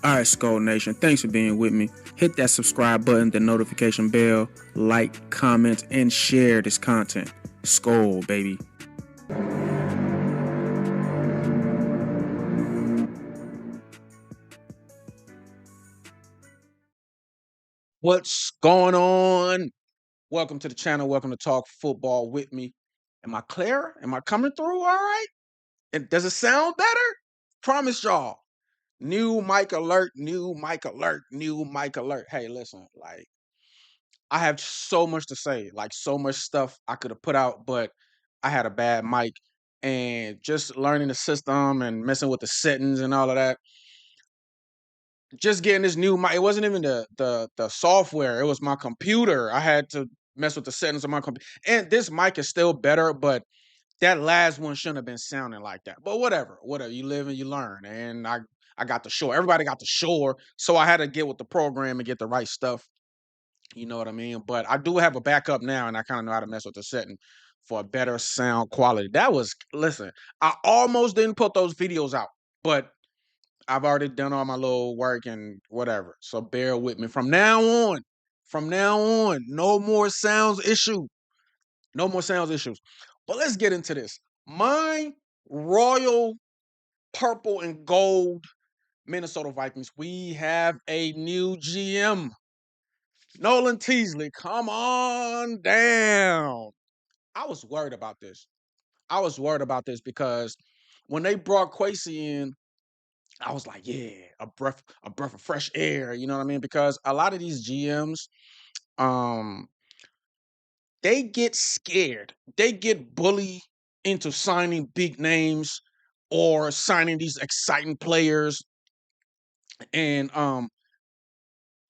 Alright, Skull Nation, thanks for being with me. Hit that subscribe button, the notification bell, like, comment, and share this content. Skull, baby. What's going on? Welcome to the channel. Welcome to Talk Football with me. Am I clear? Am I coming through all right? And does it sound better? Promise y'all. New mic alert, new mic alert, new mic alert. Hey, listen, I have so much to say, so much stuff I could have put out, but I had a bad mic and just learning the system and messing with the settings and all of that. Just getting this new mic. It wasn't even the software. It was my computer. I had to mess with the settings of my computer. And this mic is still better, but that last one shouldn't have been sounding like that. But whatever. You live and you learn. And I got the shore. Everybody got the shore. So I had to get with the program and get the right stuff. You know what I mean? But I do have a backup now, and I kind of know how to mess with the setting for a better sound quality. Listen, I almost didn't put those videos out, but I've already done all my little work and whatever. So bear with me. From now on, no more sounds issue. No more sounds issues. But let's get into this. My royal purple and gold Minnesota Vikings, we have a new GM. Nolan Teasley, come on down. I was worried about this. I was worried about this because when they brought Quasey in, I was like, yeah, a breath of fresh air. You know what I mean? Because a lot of these GMs, um, they get scared. They get bullied into signing big names or signing these exciting players and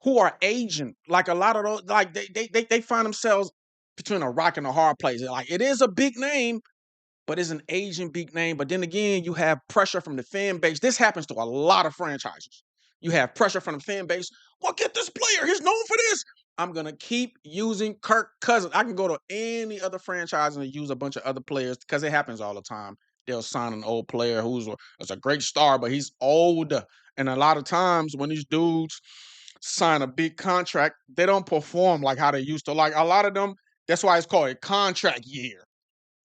who are aging. Like a lot of those, like they find themselves between a rock and a hard place. Like it is a big name, but it's an Asian big name. But then again, you have pressure from the fan base. This happens to a lot of franchises. You have pressure from the fan base. Well, get this player. He's known for this. I'm gonna keep using Kirk Cousins. I can go to any other franchise and use a bunch of other players because it happens all the time. They'll sign an old player who's a great star, but he's old. And a lot of times when these dudes sign a big contract, they don't perform like how they used to. Like a lot of them, that's why it's called a contract year.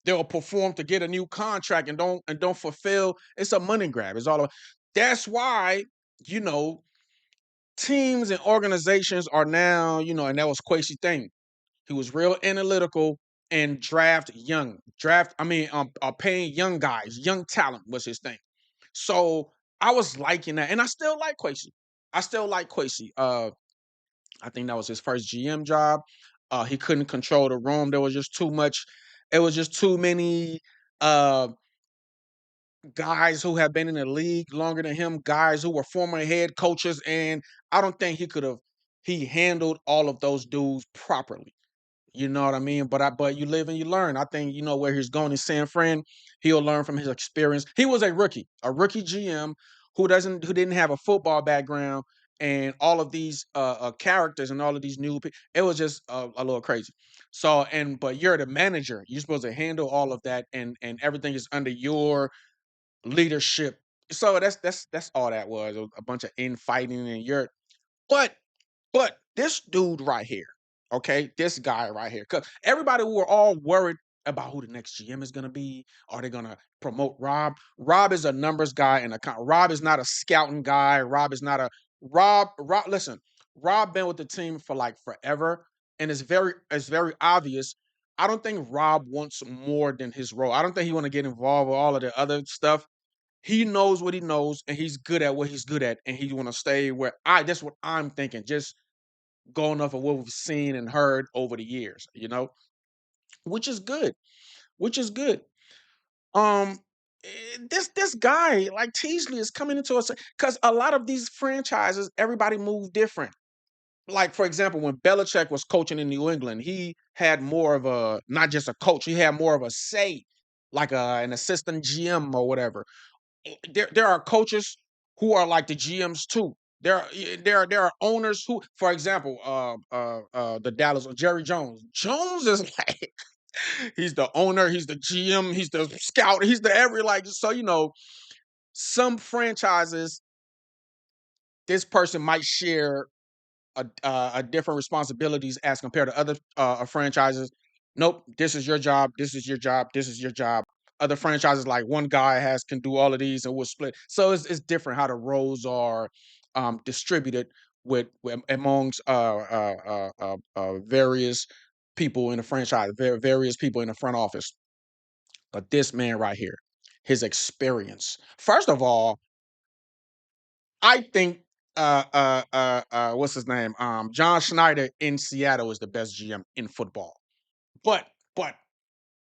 They'll perform to get a new contract and don't fulfill. It's a money grab. It's all about. That's why you know teams and organizations are now and that was Quasi thing. He was real analytical and draft young. Paying young guys, young talent was his thing. So I was liking that, and I still like Quasi. I still like Quasi. I think that was his first GM job. He couldn't control the room. There was just too much. It was just too many uh, guys who have been in the league longer than him, guys who were former head coaches, and I don't think he handled all of those dudes properly. You know what I mean? But you live and you learn. I think you know where he's going in San Fran. He'll learn from his experience. He was a rookie GM who didn't have a football background, and all of these characters and all of these it was just a little crazy. So but you're the manager. You're supposed to handle all of that, and everything is under your leadership. So that's all that was. A bunch of infighting and you're but this dude right here, okay, this guy right here, because everybody were all worried about who the next GM is gonna be. Are they gonna promote Rob? Rob is a numbers guy and Rob is not a scouting guy. Rob is not a Rob. Listen, Rob been with the team for like forever, and it's very obvious. I don't think Rob wants more than his role. I don't think he want to get involved with all of the other stuff. He knows what he knows, and he's good at what he's good at, and he want to stay where I. That's what I'm thinking. Just going off of what we've seen and heard over the years, which is good. Which is good. Um, this guy like Teasley is coming into us because a lot of these franchises, everybody move different. Like for example, when Belichick was coaching in New England, he had more of a not just a coach, he had more of a say, like an assistant GM or whatever. There are coaches who are like the GMs too. There are owners who, for example, the Dallas Jerry Jones. Jones is like he's the owner, he's the GM, he's the scout, he's the every like so some franchises this person might share a different responsibilities as compared to other franchises. Nope, this is your job. This is your job. This is your job. Other franchises, like one guy can do all of these, and we'll split. So it's different how the roles are distributed with amongst various people in the franchise, various people in the front office. But this man right here, his experience. First of all, I think what's his name? John Schneider in Seattle is the best GM in football. But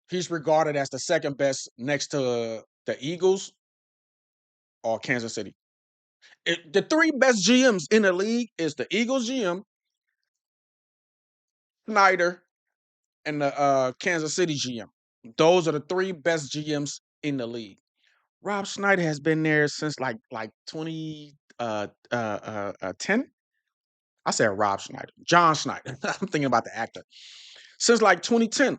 he's regarded as the second best next to the Eagles or Kansas City. The three best GMs in the league is the Eagles GM, Schneider, and the Kansas City GM. Those are the three best GMs in the league. Rob Schneider has been there since like 2010. I said Rob Schneider, John Schneider. I'm thinking about the actor. Since like 2010.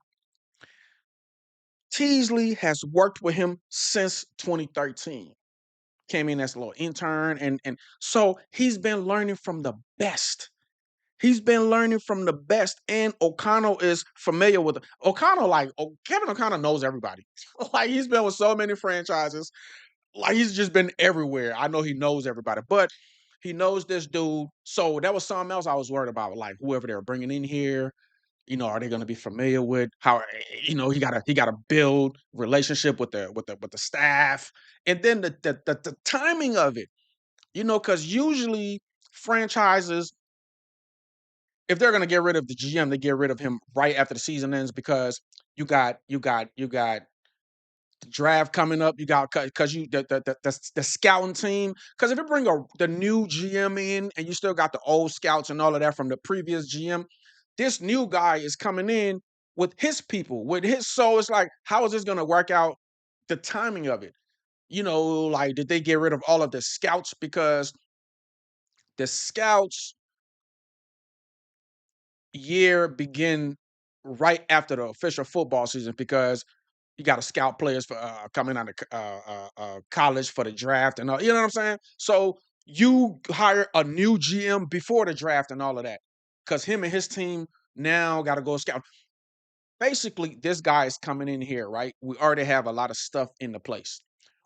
Teasley has worked with him since 2013. Came in as a little intern, and so he's been learning from the best. He's been learning from the best, and O'Connell is familiar with O'Connell. Kevin O'Connell knows everybody. Like he's been with so many franchises. Like he's just been everywhere. I know he knows everybody, but he knows this dude. So that was something else I was worried about. Like whoever they were bringing in here, are they going to be familiar with how he got to build relationship with the staff, and then the timing of it, because usually franchises, if they're going to get rid of the GM, they get rid of him right after the season ends because you got the draft coming up. You got because you the scouting team. Because if you bring the new GM in and you still got the old scouts and all of that from the previous GM, this new guy is coming in with his people, with his. So it's like, how is this going to work out? The timing of it, like did they get rid of all of the scouts because the scouts year begin right after the official football season because you got to scout players for coming out of college for the draft and all. You know what I'm saying? So you hire a new GM before the draft and all of that because him and his team now got to go scout. Basically, this guy is coming in here, right? We already have a lot of stuff in the place.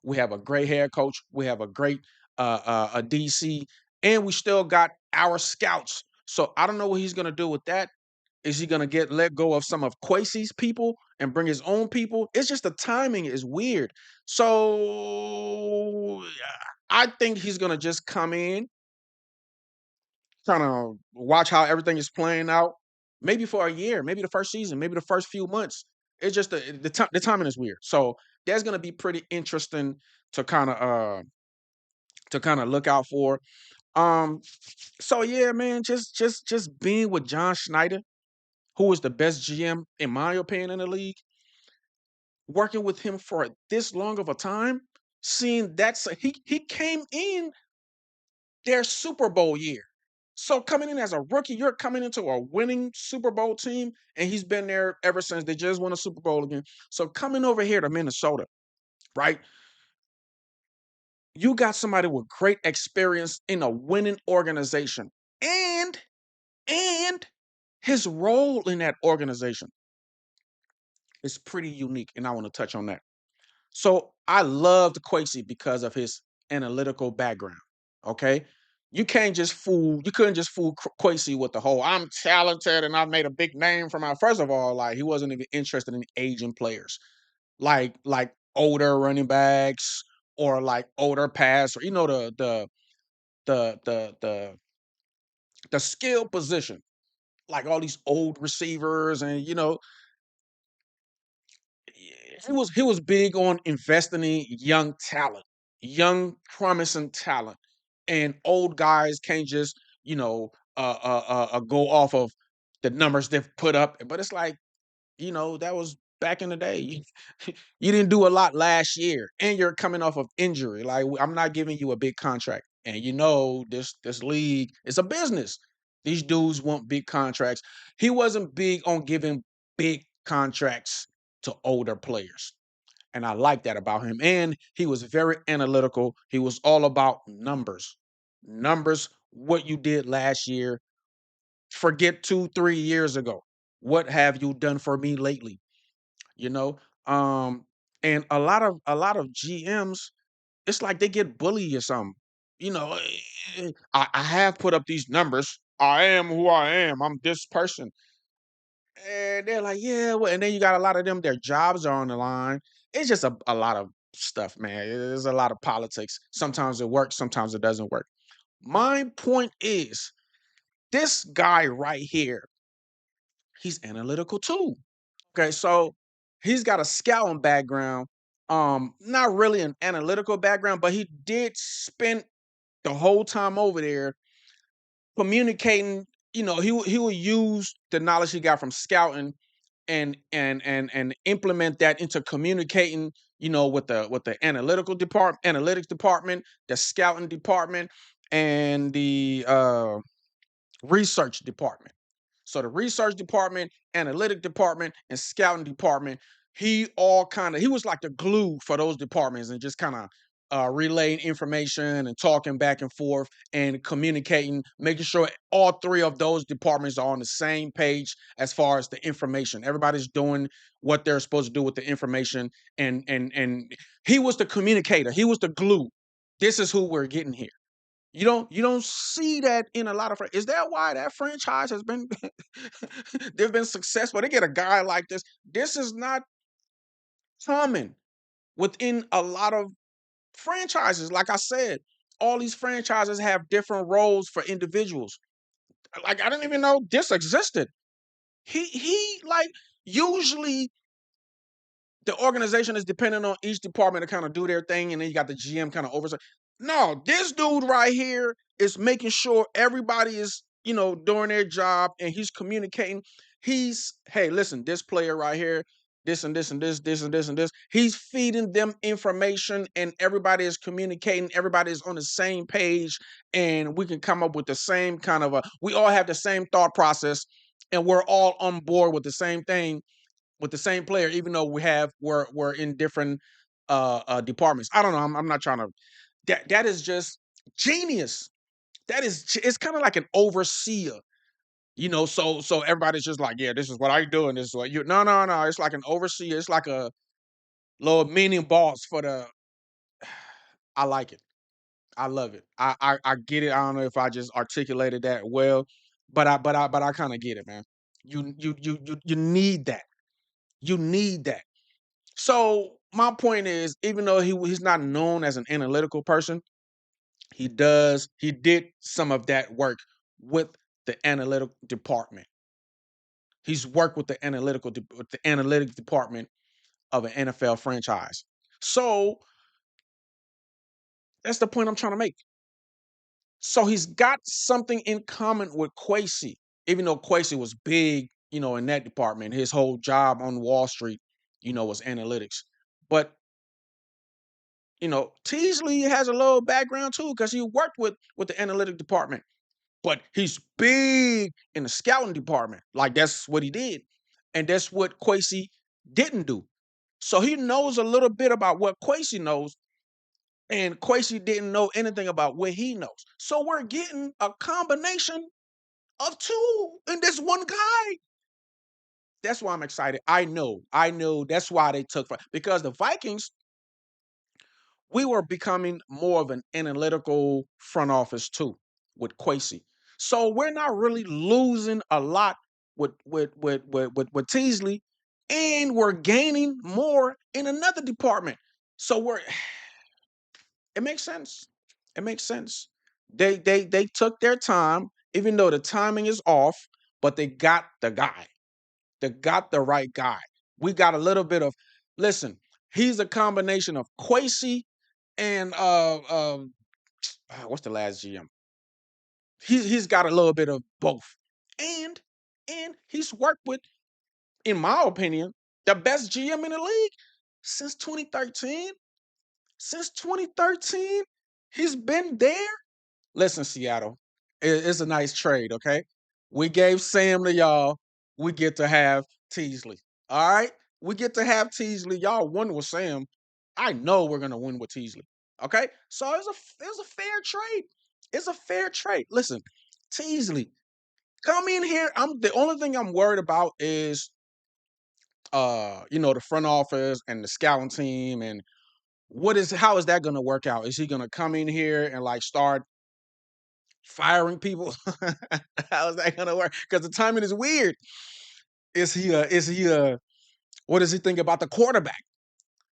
We have a great head coach. We have a great a DC, and we still got our scouts. So I don't know what he's gonna do with that. Is he gonna let go of some of Quasi's people and bring his own people? It's just the timing is weird. So I think he's gonna just come in, kind of watch how everything is playing out. Maybe for a year, maybe the first season, maybe the first few months. It's just the timing is weird. So that's gonna be pretty interesting to kind of look out for. Um, so yeah, man, just being with John Schneider, who is the best GM in my opinion in the league, working with him for this long of a time, seeing he came in their Super Bowl year. So coming in as a rookie, you're coming into a winning Super Bowl team, and he's been there ever since. They just won a Super Bowl again. So coming over here to Minnesota, right? You got somebody with great experience in a winning organization, and and his role in that organization is pretty unique, and I want to touch on that. So I loved Quasi because of his analytical background. Okay. You couldn't just fool Quasi with the whole I'm talented and I made a big name for my first of all, like he wasn't even interested in aging players. Like older running backs or like older pass or the skill position. Like all these old receivers and he was big on investing in young talent, young promising talent, and old guys can't just go off of the numbers they've put up. But it's like that was back in the day. You didn't do a lot last year, and you're coming off of injury. Like I'm not giving you a big contract, and this league is a business. These dudes want big contracts. He wasn't big on giving big contracts to older players. And I like that about him. And he was very analytical. He was all about numbers. numbers, what you did last year. Forget 2, 3 years ago. What have you done for me lately? You know, um, and a lot of GMs, it's like they get bullied or something. You know, I have put up these numbers. I am who I am. I'm this person. And they're like, yeah, well, and then you got a lot of them, their jobs are on the line. It's just a lot of stuff, man. There's a lot of politics. Sometimes it works, sometimes it doesn't work. My point is, this guy right here, he's analytical too. Okay, so he's got a scouting background. Not really an analytical background, but he did spend the whole time over there communicating. He will use the knowledge he got from scouting and implement that into communicating, with the analytics department, the scouting department, and the research department. So the research department, analytic department, and scouting department, he was like the glue for those departments, and just kind of relaying information and talking back and forth and communicating, making sure all three of those departments are on the same page as far as the information. Everybody's doing what they're supposed to do with the information, and he was the communicator. He was the glue. This is who we're getting here. You don't see that in a lot of. Is that why that franchise has been they've been successful? They get a guy like this. This is not common within a lot of franchises. Like I said, all these franchises have different roles for individuals. Like, I didn't even know this existed. He like, usually the organization is dependent on each department to kind of do their thing, and then you got the GM kind of oversight. No, this dude right here is making sure everybody is, doing their job, and he's communicating. Hey, listen, this player right here, this and this and this and this and this. He's feeding them information, and everybody is communicating. Everybody is on the same page, and we can come up with the same kind of we all have the same thought process, and we're all on board with the same thing, with the same player, even though we're in different departments. I don't know. I'm not trying to. That is just genius. It's kind of like an overseer, So everybody's just like, yeah, this is what I do, and this is what you. No. It's like an overseer. It's like a little mini boss for the. I like it. I love it. I get it. I don't know if I just articulated that well, but I kind of get it, man. You need that. You need that. So my point is, even though he's not known as an analytical person, he did some of that work with the analytic department. He's worked with with the analytics department of an NFL franchise. So that's the point I'm trying to make. So he's got something in common with Quasi, even though Quasi was big, in that department. His whole job on Wall Street, was analytics. But Teasley has a little background too, because he worked with the analytic department. But he's big in the scouting department. Like, that's what he did. And that's what Quasi didn't do. So he knows a little bit about what Quasi knows, and Quasi didn't know anything about what he knows. So we're getting a combination of two in this one guy. That's why I'm excited. I know that's why they took, because the Vikings, we were becoming more of an analytical front office too with Quasi. So we're not really losing a lot with Teasley, and we're gaining more in another department. So it makes sense. It makes sense. They took their time, even though the timing is off, but they got the guy. They got the right guy. We got a little bit of, listen, he's a combination of Quasi and what's the last GM? He's got a little bit of both, and he's worked with, in my opinion, the best GM in the league since 2013. Since 2013, he's been there. Listen, Seattle, it's a nice trade, okay? We gave Sam to y'all. We get to have Teasley. All right? We get to have Teasley. Y'all won with Sam. I know we're gonna win with Teasley. Okay? So it was a fair trade. It's a fair trade. Listen, Teasley, come in here. I'm the only thing I'm worried about is the front office and the scouting team and how is that gonna work out? Is he gonna come in here and like start firing people? How is that gonna work? Because the timing is weird. Is he what does he think about the quarterback?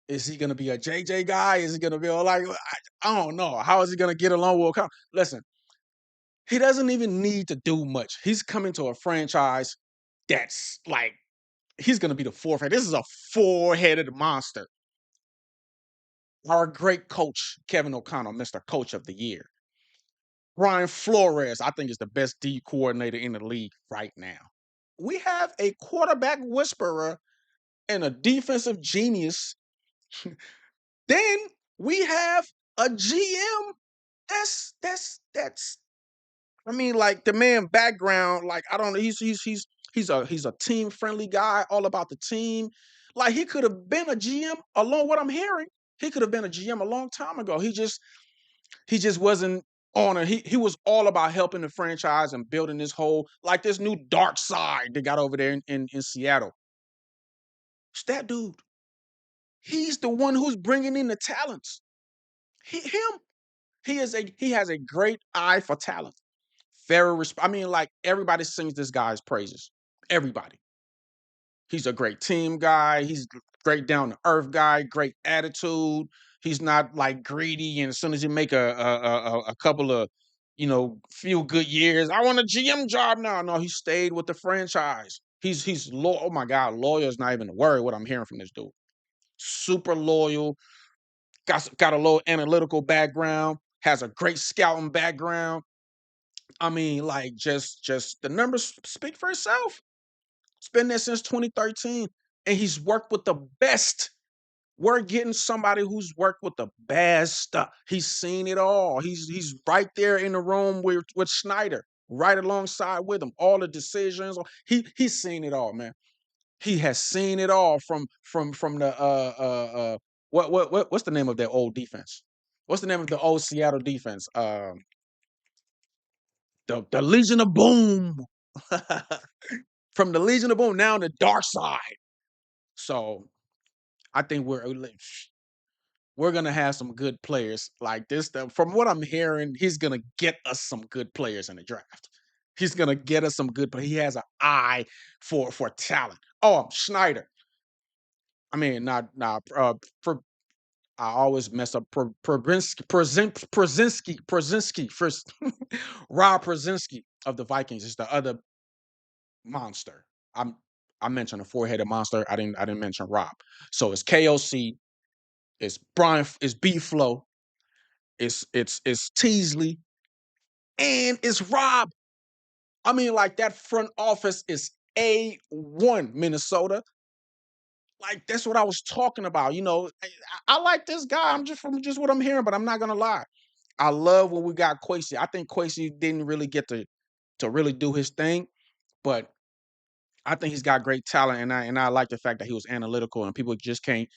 Is he gonna be a JJ guy? Is he gonna be like I don't know. How is he gonna get along with Listen, he doesn't even need to do much. He's coming to a franchise that's like he's gonna be the fourth. This is a four-headed monster. Our great coach, Kevin O'Connell, Mr. Coach of the Year. Brian Flores, I think, is the best D coordinator in the league right now. We have a quarterback whisperer and a defensive genius. Then we have a GM. That's. I mean, like the man background. Like I don't know. He's a team friendly guy, all about the team. Like he could have been a GM. Along what I'm hearing, he could have been a GM a long time ago. He just wasn't on it. He was all about helping the franchise and building this new dark side they got over there in Seattle. It's that dude. He's the one who's bringing in the talents. Him. He has a great eye for talent. I mean, like everybody sings this guy's praises. Everybody. He's a great team guy. He's great down to earth guy. Great attitude. He's not like greedy. And as soon as you make a couple of few good years, I want a GM job now. No, he stayed with the franchise. He's loyal. Oh my God, loyal is not even a word. What I'm hearing from this dude. Super loyal. Got a little analytical background. Has a great scouting background. I mean, like just the numbers speak for itself. It's been there since 2013, and he's worked with the best. We're getting somebody who's worked with the best. He's seen it all. He's right there in the room with Schneider, right alongside with him. All the decisions. He's seen it all, man. He has seen it all from the what's the name of that old defense? What's the name of the old Seattle defense? The Legion of Boom. From the Legion of Boom now the dark side. So I think we're gonna have some good players like this. From what I'm hearing, he's gonna get us some good players in the draft. He's gonna get us some good, but he has an eye for talent. Oh, Schneider. I mean, not for I always mess up Przinski first. Rob Przinski of the Vikings is the other monster. I mentioned a four-headed monster. I didn't mention Rob. So it's KOC, it's Brian, it's B Flow, it's Teasley, and it's Rob. I mean, like that front office is A1 Minnesota. Like that's what I was talking about. I like this guy. I'm just from just what I'm hearing, but I'm not gonna lie. I love when we got Quasi. I think Quasi didn't really get to really do his thing, but I think he's got great talent, and I like the fact that he was analytical and people just can't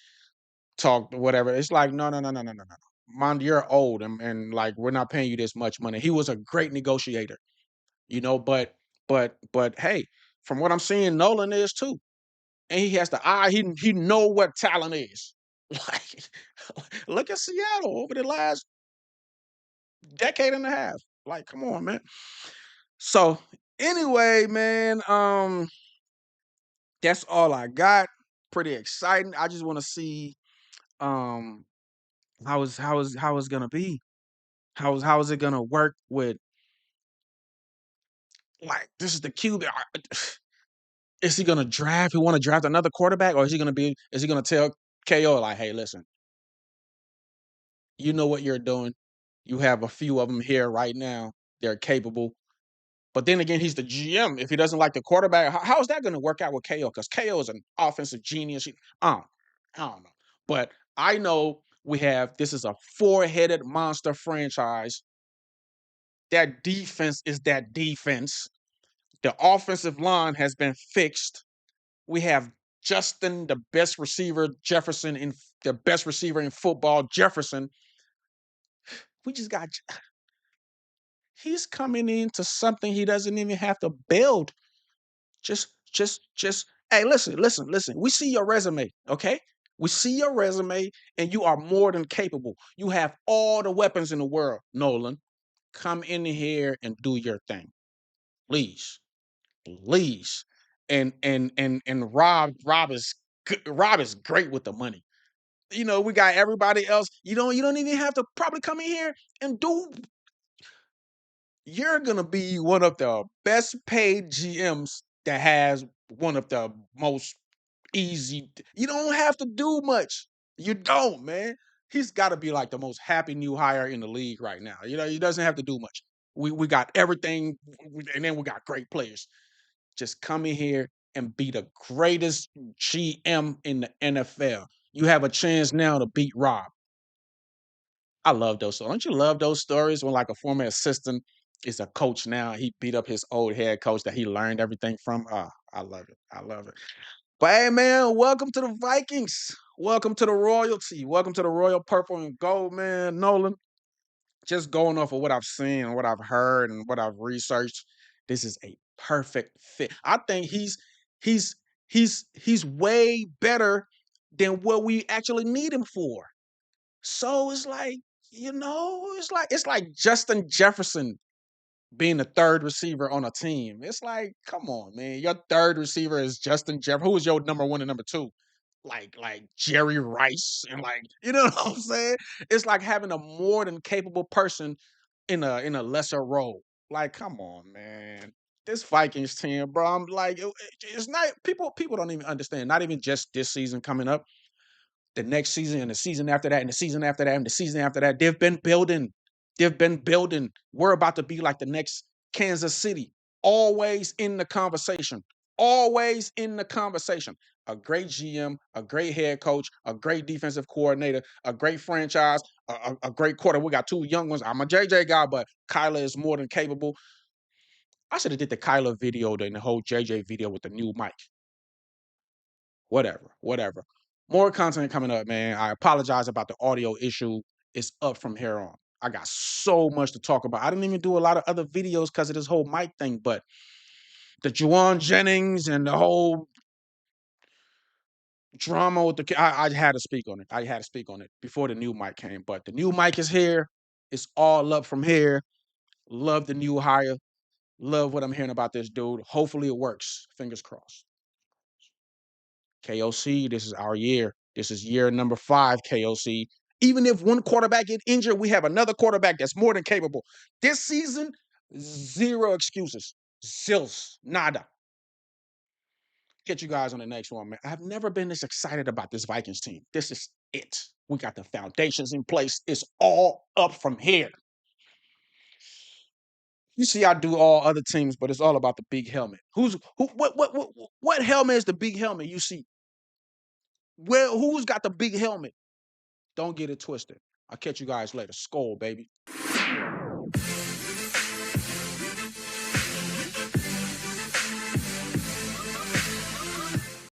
talk whatever. It's like no, no, no, no, no, no, no. Mom, you're old, and like we're not paying you this much money. He was a great negotiator, but hey, from what I'm seeing, Nolan is too, and he has the eye. He know what talent is. Like, look at Seattle over the last decade and a half. Like, come on, man. So anyway, man, that's all I got. Pretty exciting. I just want to see um how is gonna be. How is it gonna work with like this is the QB. Is he gonna draft? He want to draft another quarterback, or is he gonna tell KO like, hey, listen, you know what you're doing. You have a few of them here right now. They're capable. But then again, he's the GM. If he doesn't like the quarterback, how is that going to work out with KO? Because KO is an offensive genius. I don't know. But I know this is a four-headed monster franchise. That defense is that defense. The offensive line has been fixed. We have Justin, the best receiver, Jefferson, in the best receiver in football, Jefferson. We just got He's coming into something he doesn't even have to build. Just. Hey, listen. We see your resume, okay? We see your resume, and you are more than capable. You have all the weapons in the world, Nolan. Come in here and do your thing, please, please. And Rob is great with the money. We got everybody else. You don't even have to probably come in here and do. You're gonna be one of the best paid GMs that has one of the most easy. You don't have to do much. You don't, man. He's got to be like the most happy new hire in the league right now. He doesn't have to do much. We got everything, and then we got great players. Just come in here and be the greatest GM in the NFL. You have a chance now to beat Rob. I love those. Don't you love those stories when like a former assistant is a coach now? He beat up his old head coach that he learned everything from. Ah, I love it. I love it. But hey, man, welcome to the Vikings. Welcome to the royalty. Welcome to the royal purple and gold, man. Nolan, just going off of what I've seen, what I've heard, and what I've researched, this is a perfect fit. I think he's he's way better than what we actually need him for. So it's like, it's like Justin Jefferson being the third receiver on a team. It's like, come on, man. Your third receiver is Justin Jefferson. Who is your number one and number two? Like Jerry Rice and like, you know what I'm saying? It's like having a more than capable person in a lesser role. Like, come on, man. This Vikings team, bro. I'm like, it's not people don't even understand. Not even just this season coming up, the next season and the season after that and the season after that and the season after that. They've been building. They've been building. We're about to be like the next Kansas City, always in the conversation. Always in the conversation. A great GM, a great head coach, a great defensive coordinator, a great franchise, a great quarter. We got two young ones. I'm a JJ guy, but Kyler is more than capable. I should have did the Kyler video than the whole JJ video with the new mic. Whatever. More content coming up, man. I apologize about the audio issue. It's up from here on. I got so much to talk about. I didn't even do a lot of other videos because of this whole mic thing, but the Juwan Jennings and the whole drama with I had to speak on it. I had to speak on it before the new mic came, but the new mic is here. It's all up from here. Love the new hire. Love what I'm hearing about this dude. Hopefully it works. Fingers crossed. KOC, this is our year. This is year number 5, KOC. Even if one quarterback get injured, we have another quarterback that's more than capable. This season, zero excuses. Zills. Nada. Get you guys on the next one, man. I've never been this excited about this Vikings team. This is it. We got the foundations in place. It's all up from here. You see, I do all other teams, but it's all about the big helmet. What helmet is the big helmet you see? Who's got the big helmet? Don't get it twisted. I'll catch you guys later. Skol, baby.